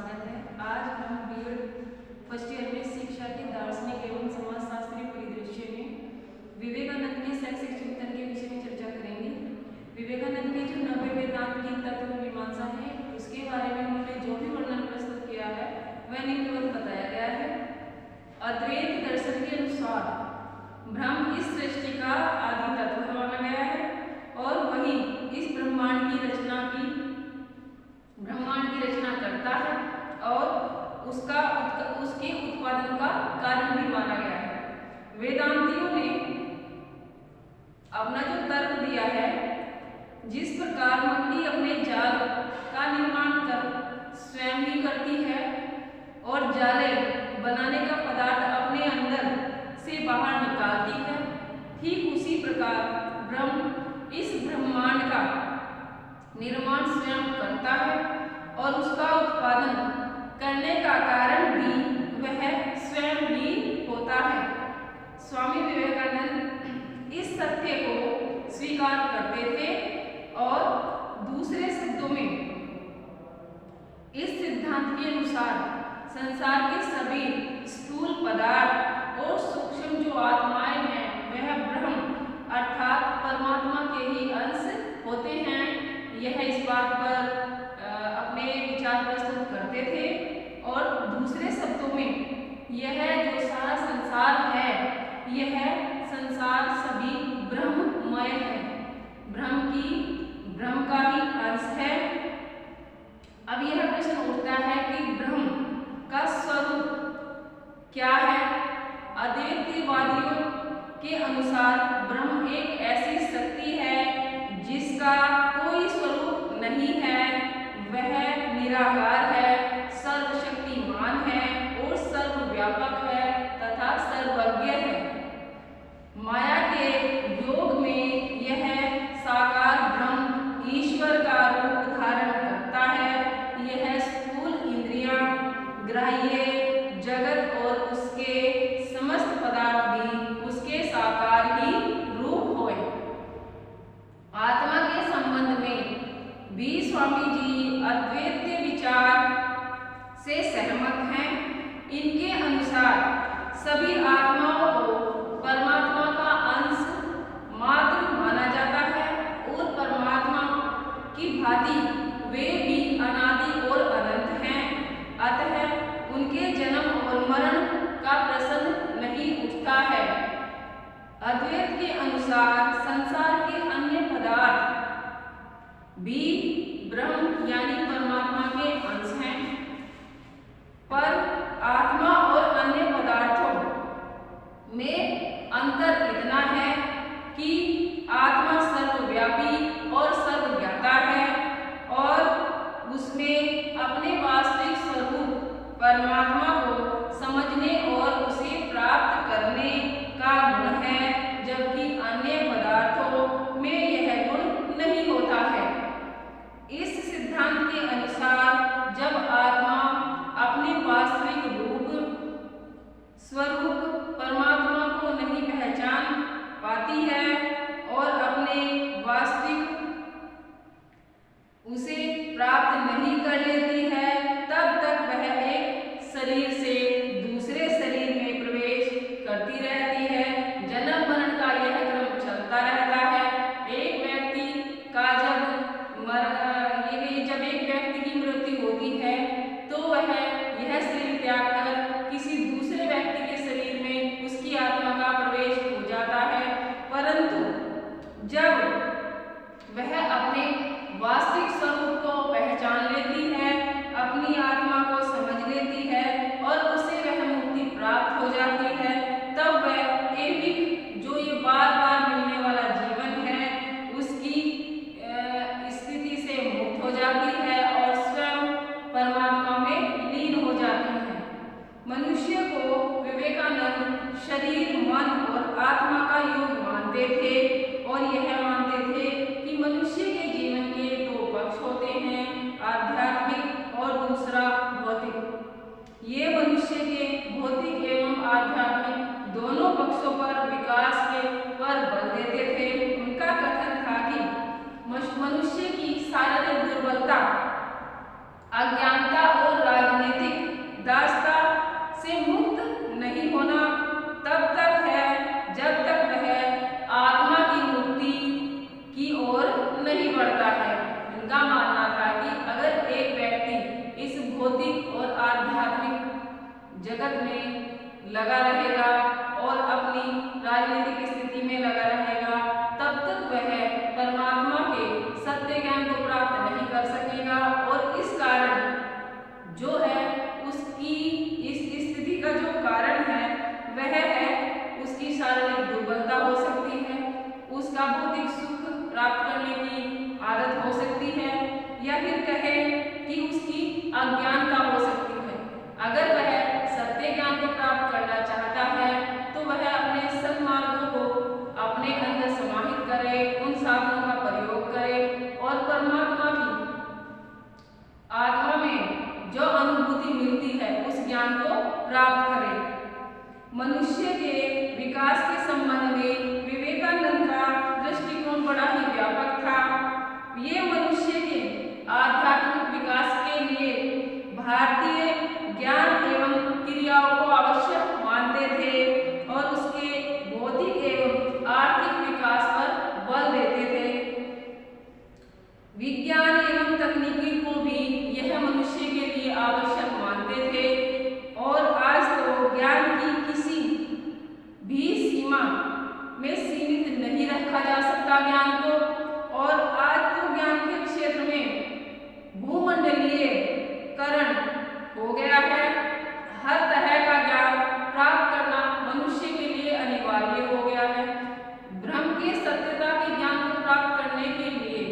स्वागत है। आज हम बीएड फर्स्ट ईयर में शिक्षा के दार्शनिक एवं समाजशास्त्रीय परिदृश्य में विवेकानंद के शैक्षिक चिंतन के विषय में चर्चा करेंगे। विवेकानंद के जो 90 वेदांत की तत्व मीमांसा है उसके बारे में उन्होंने जो भी वर्णन प्रस्तुत किया है वह निम्नवत बताया गया है। अद्वैत दर्शन के अनुसार ब्रह्म इस सृष्टि का आदि तत्व माना गया है और वही इस ब्रह्मांड की रचना करता है और उसके उत्पादन का कारण भी माना गया है। वेदांतियों ने अपना जो तर्क दिया है, जिस प्रकार मकड़ी अपने जाल का निर्माण कर स्वयं ही करती है और जाले बनाने का पदार्थ अपने अंदर से बाहर निकालती है, ठीक उसी प्रकार ब्रह्म इस ब्रह्मांड का निर्माण स्वयं करता है और उसका उत्पादन करने का कारण भी वह स्वयं ही होता है। स्वामी विवेकानंद इस सत्य को स्वीकार करते थे और दूसरे शब्दों में इस सिद्धांत के अनुसार संसार के सभी स्थूल पदार्थ और सूक्ष्म जो आत्माएं हैं वह ब्रह्म अर्थात परमात्मा के ही अंश होते हैं। यह इस बात पर अपने विचार प्रस्तुत करते थे और दूसरे शब्दों में यह जो सारा संसार है यह संसार सभी ब्रह्ममय है, ब्रह्म का ही अंश है। अब यह प्रश्न उठता है कि ब्रह्म का स्वरूप क्या है। अद्वैतवादियों के अनुसार ब्रह्म एक ऐसी शक्ति है जिसका कोई स्वरूप नहीं है, वह निराकार है, सर्वशक्तिमान है और सर्वव्यापक है तथा सर्वज्ञ है। माया के योग में यह साकार ब्रह्म ईश्वर का रूप धारण करता है। यह स्थूल इंद्रियां, ग्राह्य जगत और उसके समस्त पदार्थ भी उसके साकार ही रूप होए। आत्मा के संबंध में भी स्वामी जी अद्वैत विचार से सहमत हैं। इनके अनुसार सभी आत्माओं को परमात्मा का अंश मात्र माना जाता है और परमात्मा की भांति वे भी अनादि और अनंत हैं। अतः उनके जन्म और मरण का प्रश्न नहीं उठता है। अद्वैत के अनुसार संसार के अन्य पदार्थ भी ब्रह्म यानी परमात्मा के अंश हैं, पर आत्मा और अन्य पदार्थों में अंतर इतना है कि आत्मा सर्वव्यापी और सर्वज्ञाता है और उसमें अपने वास्तविक स्वरूप परमात्मा को समझने और उसे प्राप्त करने का गुण है, जबकि अन्य पदार्थों में यह गुण नहीं होता है। इस सिद्धांत के अनुसार जब आत्मा अपने वास्तविक स्वरूप परमात्मा को नहीं पहचान पाती है और अपने वास्तविक उसे प्राप्त नहीं कर लेती है, तब तक वह एक शरीर से दूसरे शरीर में प्रवेश करती रहती है। जन्म मरण का यह क्रम चलता रहता है। एक व्यक्ति का जब एक व्यक्ति की मृत्यु होती है तो वह यह शरीर त्याग कर किसी दूसरे व्यक्ति के शरीर में उसकी आत्मा का प्रवेश हो जाता है, परंतु जब वह अपने वास्तविक स्वरूप को पहचान लेती है, अपनी आत्मा को समझ लेती है और उसे वह मुक्ति प्राप्त हो जाती है, तब वह एविक जो ये बार बार मिलने वाला जीवन है उसकी स्थिति से मुक्त हो जाती है और स्वयं परमात्मा में लीन हो जाती है। मनुष्य को विवेकानंद शरीर, मन और आत्मा का योग मानते थे और यह मानते थे कि मनुष्य के जीवन के दो पक्ष होते हैं, आध्यात्मिक और दूसरा भौतिक। ये मनुष्य के भौतिक एवं आध्यात्मिक दोनों पक्षों पर विकास पर बल देते थे। उनका कथन था कि मनुष्य की शारीरिक दुर्बलता, अज्ञानता और राजनीति जगत में लगा रहेगा और अपनी राजनीतिक स्थिति में लगा रहेगा, तब तक वह परमात्मा के सत्य ज्ञान को प्राप्त नहीं कर सकेगा। और इस कारण जो है उसकी इस स्थिति का जो कारण है वह है उसकी शारीरिक दुर्बलता हो सकती है, उसका भौतिक सुख प्राप्त करने की आदत हो सकती है, या फिर कहें कि उसकी अज्ञानता हो सकती है। अगर वह सत्य ज्ञान को प्राप्त करना चाहता है तो वह अपने सन्मार्गों को अपने अंदर समाहित करे, उन साधनों का प्रयोग करे और परमात्मा की आत्मा में जो अनुभूति मिलती है उस ज्ञान को प्राप्त करे। मनुष्य के विकास के संबंध में विवेकानंद का दृष्टिकोण बड़ा ही व्यापक था। ये मनुष्य के आध्यात्मिक विकास के लिए भारतीय ज्ञान एवं क्रियाओं को आवश्यक मानते थे और उसके भौतिक एवं आर्थिक विकास पर बल देते थे। विज्ञान एवं तकनीकी को भी यह मनुष्य के लिए आवश्यक मानते थे और आज तो ज्ञान की किसी भी सीमा में सीमित नहीं रखा जा सकता ज्ञान को। और आज तो ज्ञान के क्षेत्र में भूमंडलीय करण हो गया है। हर तरह का ज्ञान प्राप्त करना मनुष्य के लिए अनिवार्य हो गया है। ब्रह्म की सत्यता के ज्ञान को प्राप्त करने के लिए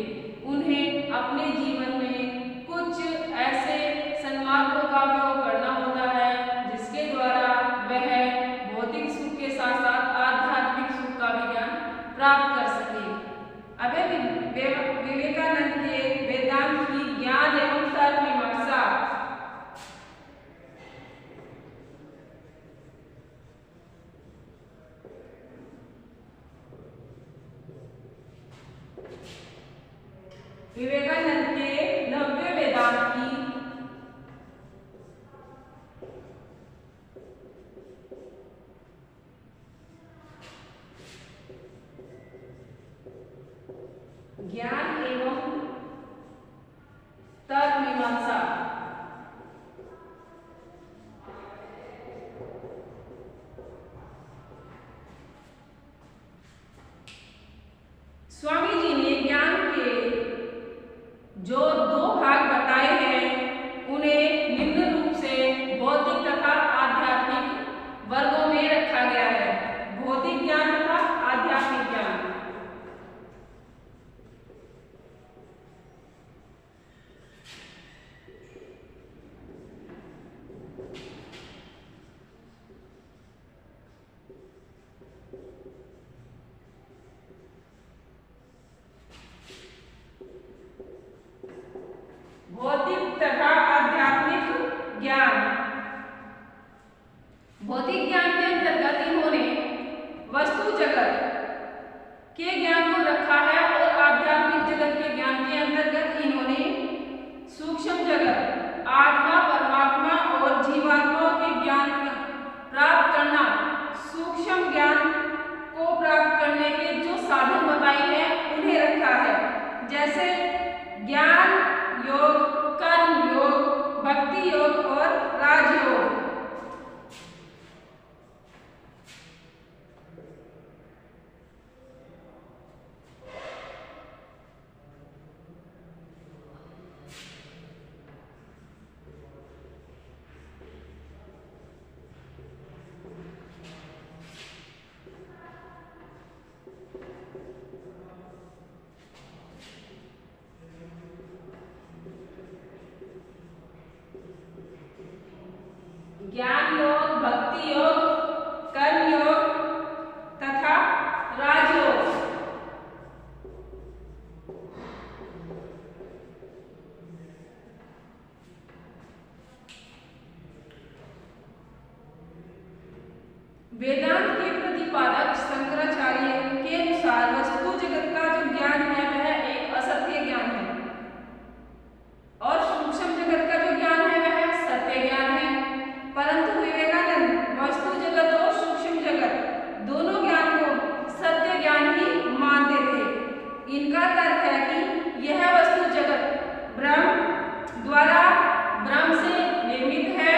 उन्हें अपने जीवन में कुछ ऐसे सन्मार्गों का उपयोग करना होता है जिसके द्वारा वह भौतिक सुख के साथ साथ आध्यात्मिक सुख का भी ज्ञान प्राप्त कर सके। अभी विवेकानंद के वेदांत की ज्ञान एवं तर्क मीमांसा विवेकानंद के नव्य वेदांत की ज्ञान एवं तर्क मीमांसा स्वामी जी ने ज्ञान के जो दो भाग बताए हैं उन्हें निम्न रूप से भौतिक तथा आध्यात्मिक वर्गों में रखा गया है। भौतिक ज्ञान तथा आध्यात्मिक ज्ञान। भौतिक तथा आध्यात्मिक ज्ञान। भौतिक ज्ञान के अंतर्गत इन्होंने वस्तु जगत के ज्ञान को रखा है और आध्यात्मिक जगत के ज्ञान के अंतर्गत इन्होंने सूक्ष्म जगत, आत्मा, परमात्मा और जीवात्मा के ज्ञान प्राप्त करना, सूक्ष्म ज्ञान को प्राप्त करने के जो साधन बताए हैं उन्हें रखा है। जैसे ज्ञान योग, कर्म योग, भक्ति योग और राजयोग। ज्ञान योग, भक्ति योग, कर्म योग तथा राजयोग। वेदांत के प्रतिपादक शंकराचार्य के अनुसार वस्तु जगत का जो ज्ञान है वह एक असत्य ज्ञान है और सूक्ष्म जगत का जो ज्ञान है वह सत्य ज्ञान है। परंतु विवेकानंद वस्तु जगत और सूक्ष्म जगत दोनों ज्ञान को सत्य ज्ञान ही मानते थे। इनका तर्क है कि यह वस्तु जगत ब्रह्म द्वारा ब्रह्म से निर्मित है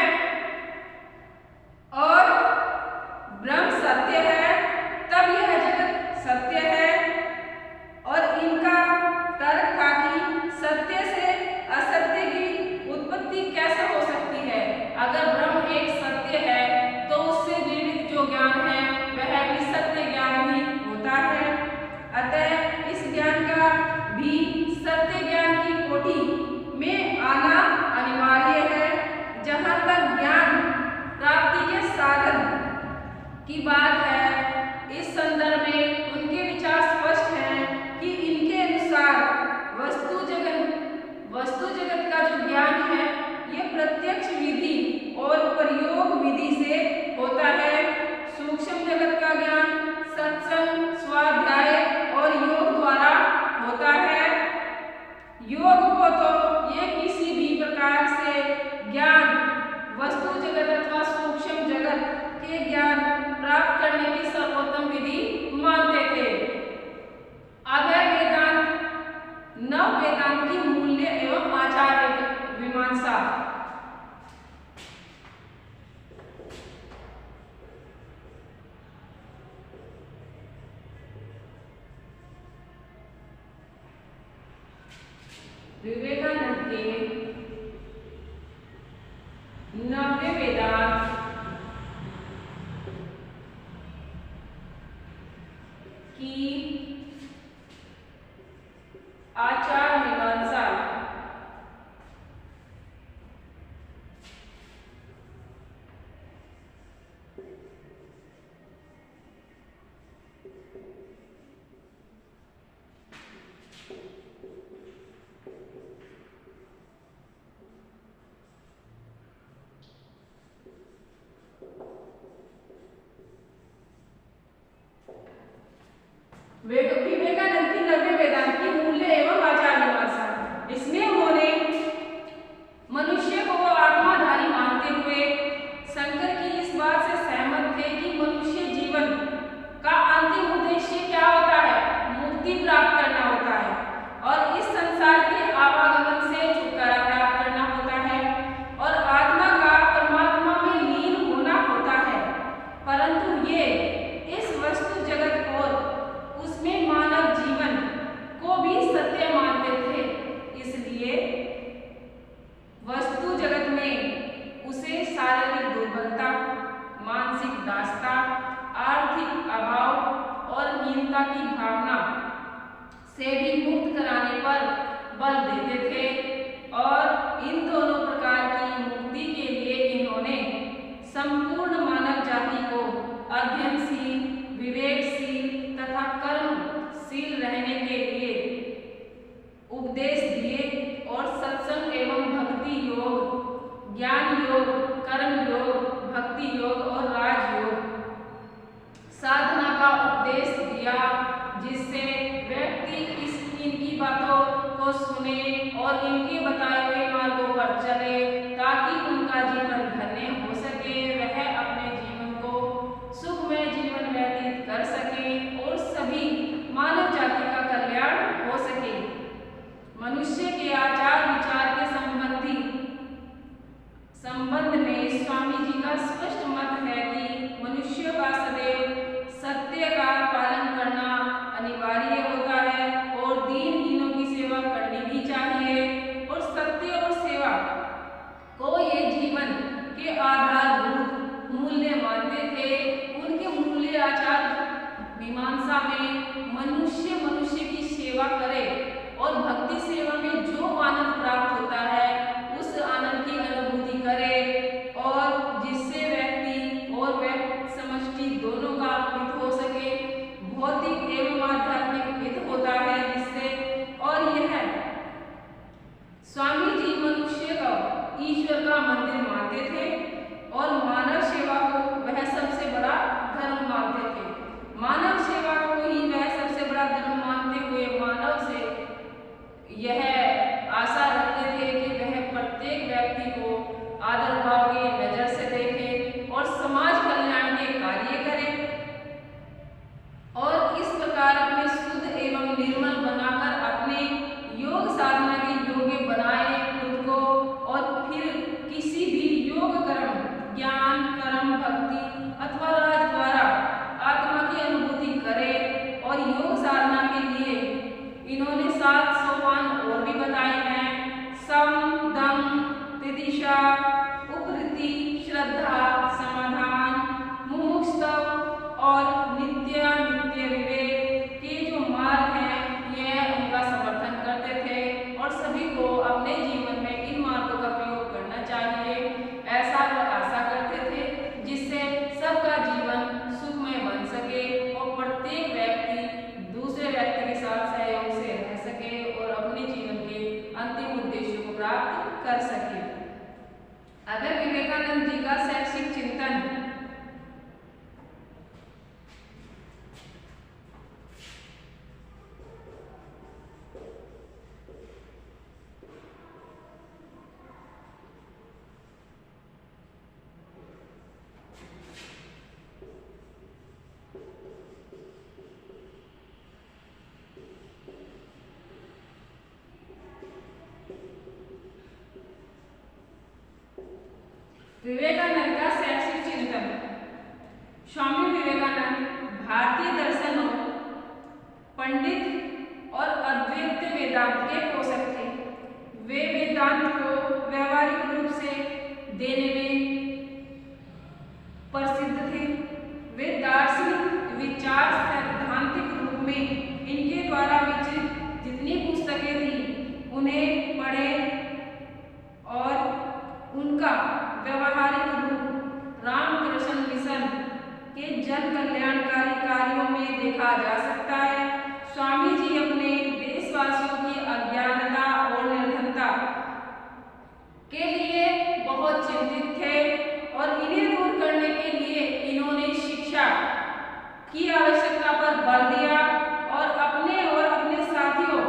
विवेकानंद के 90 वेदांत की आचार मीमांसा विवेकानंद की 90 वेदांत की मूल्य एवं आचार मीमांसा, इसमें उन्होंने मनुष्य को आत्माधारी मानते हुए शंकर की इस बात से सहमत थे कि मनुष्य जीवन का अंतिम उद्देश्य क्या होता है, मुक्ति प्राप्त करना होता है और इस संसार के आवागमन से छुटकारा प्राप्त करना होता है और आत्मा का परमात्मा में लीन होना होता है। परंतु ये इस वस्तु जगत और उसमें मानव जीवन को भी सत्य मानते थे, इसलिए वस्तु जगत में उसे शारीरिक दुर्बलता, मानसिक दासता, आर्थिक अभाव और हीनता की भावना से भी मुक्त कराने पर बल देते थे और इन दोनों प्रकार की मुक्ति के लिए इन्होंने संपूर्ण मानव जाति को अध्ययनशील, विवेकशील तथा कर्मशील रहने के लिए उपदेश दिए और सत्संग एवं भक्ति योग, ज्ञान योग, कर्म योग, भक्ति योग और राजयोग साधना का उपदेश दिया, जिससे व्यक्ति इनकी बातों को सुने और इनके बताए हुए मार्गों पर चले ताकि उनका जीवन धन्य हो सके, वह अपने जीवन को सुखमय जीवन व्यतीत कर सके और सभी मानव जाति का कल्याण हो सके। मनुष्य के आचार विचार के संबंध में स्वामी जी का स्पष्ट मत है कि मनुष्य का सदैव सत्य का पालन करना अनिवार्य होता है और दीनहीनों की सेवा करनी भी चाहिए और सत्य और सेवा को ये जीवन के आधारभूत मूल्य मानते थे। उनके मूल्य आचार मीमांसा में मनुष्य की सेवा करे और भक्ति सेवा में जो आनंद प्राप्त होता है उस आनंद की अनुभूति करे और जिससे व्यक्ति और समष्टि दोनों का हित हो सके, भौतिक एवं आध्यात्मिक हित होता है जिससे। और यह स्वामी जी मनुष्य का ईश्वर का मंदिर मानते थे और मानव सेवा को वह सबसे बड़ा धर्म मानते थे। मानव सेवा को ही वह सबसे बड़ा धर्म मानते हुए मानव से यह आशा रखते थे कि वह प्रत्येक व्यक्ति को आदर भाव की नजर से देखे और समाज कल्याण के कार्य करे और इस प्रकार अपने शुद्ध एवं निर्मल बनाकर अपने योग साधना के योग्य बनाए खुद को और फिर किसी भी योग कर्म, ज्ञान कर्म, भक्ति अथवा राज द्वारा आत्मा की अनुभूति करे। और योग साधना के लिए इन्होंने 7 सोपान और भी बताए हैं: सम, दम, तितिक्षा, उपरति, श्रद्धा, समाधान, मुमुक्षुत्व और नित्य विवेक के जो मार्ग हैं यह उनका समर्थन करते थे और सभी को अपने जीवन में इन मार्गों का प्रयोग करना चाहिए, ऐसा वह आशा करते थे, जिससे सबका जीवन सुखमय बन सके और प्रत्येक व्यक्ति दूसरे व्यक्ति के साथ सहयोग से रह सके और अपने जीवन के अंतिम उद्देश्यों को प्राप्त कर सके। अगर विवेकानंद जी का शैक्षिक चिंतन विवेकानंद का शैक्षिक चिंतन। स्वामी विवेकानंद भारतीय दर्शनों, पंडित और अद्वैत वेदांत के पोषक थे। वे वेदांत को व्यवहारिक रूप से देने में प्रसिद्ध थे। वे दार्शनिक विचार सैद्धांतिक रूप में इनके द्वारा विचलित जितनी पुस्तकें थी उन्हें पढ़े और उनका व्यवहारिक रूप रामकृष्ण मिशन के जन कल्याणकारी कार्यों में देखा जा सकता है। स्वामी जी अपने देशवासियों की अज्ञानता और निर्धनता के लिए बहुत चिंतित थे और इन्हें दूर करने के लिए इन्होंने शिक्षा की आवश्यकता पर बल दिया और अपने साथियों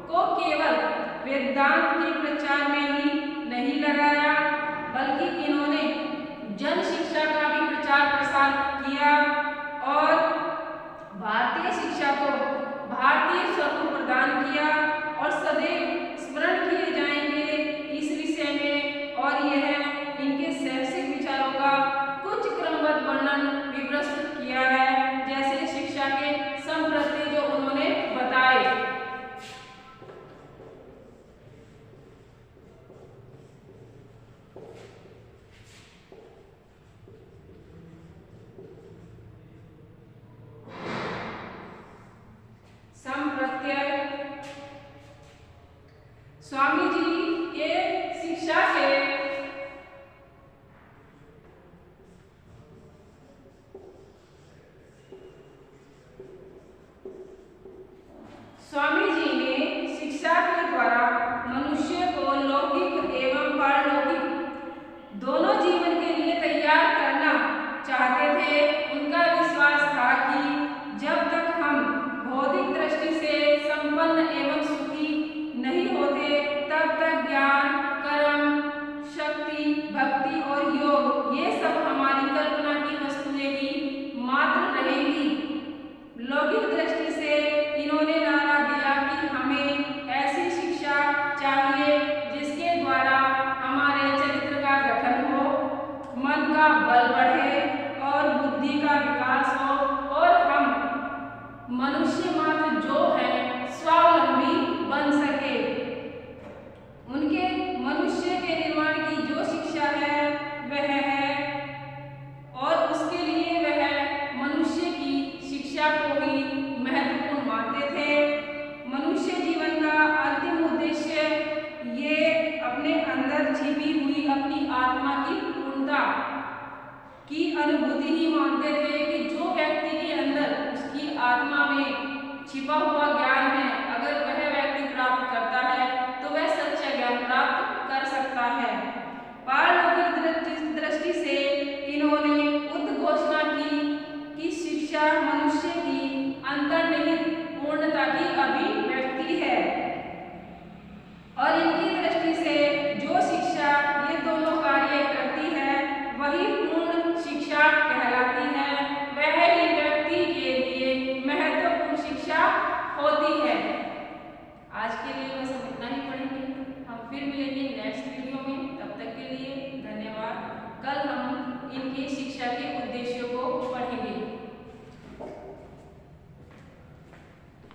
को केवल वेदांत के प्रचार में ही नहीं लगाया, बल्कि इन्होंने जन शिक्षा का भी प्रचार प्रसार किया और भारतीय शिक्षा को भारतीय स्वरूप प्रदान किया और सदैव स्मरण किए जाएंगे इस विषय में। और यह इनके शैक्षिक विचारों का कुछ क्रमबद्ध वर्णन भी प्रस्तुत किया है, जैसे शिक्षा के संप्रति जो उन्होंने बताए। संप्रत्यय। स्वामी जी के शिक्षा के स्वामी जी ने शिक्षा के द्वारा मनुष्य को लौकिक एवं पारलौकिक दोनों जीवन के लिए तैयार करना चाहते थे। उनका विश्वास था कि जब तक हम भौतिक दृष्टि से संपन्न एवं सुखी नहीं होते तब तक ज्ञान, कर्म, शक्ति, भक्ति और योग ये सब हमारी कल्पना की वस्तुएं ही मात्र रहेंगी। लौकिक दृष्टि से इन्होंने नारा दिया कि हमें ऐसी शिक्षा चाहिए जिसके द्वारा हमारे चरित्र का गठन हो, मन का बल बढ़े और बुद्धि का विकास हो और हम मनुष्य मात्र जो है स्वावलंबी बन सके। उनके मनुष्य के निर्माण की जो शिक्षा है वह है और उसके लिए वह मनुष्य की शिक्षा को ही महत्वपूर्ण मानते थे। मनुष्य जीवन का अंतिम उद्देश्य ये अपने अंदर छिपी हुई अपनी आत्मा की पूर्णता की अनुभूति ही मानते थे कि जो व्यक्ति के अंदर उसकी आत्मा में छिपा हुआ ज्ञान है, अगर वह व्यक्ति प्राप्त करता है तो वह सच्चा ज्ञान प्राप्त कर सकता है। पारलौकिक दृष्टि से इन्होंने उद्घोषणा की कि शिक्षा मनुष्य की अंतर्निहित पूर्णता की अभिव्यक्ति है और इनकी दृष्टि से जो शिक्षा ये दोनों कार्य करती है वही पूर्ण शिक्षा कहलाती है। वह ही व्यक्ति के लिए महत्वपूर्ण शिक्षा होती है। आज के लिए बस हम इतना ही पढ़ेंगे। हम फिर मिलेंगे नेक्स्ट वीडियो में। तब तक के लिए धन्यवाद। कल हम इनके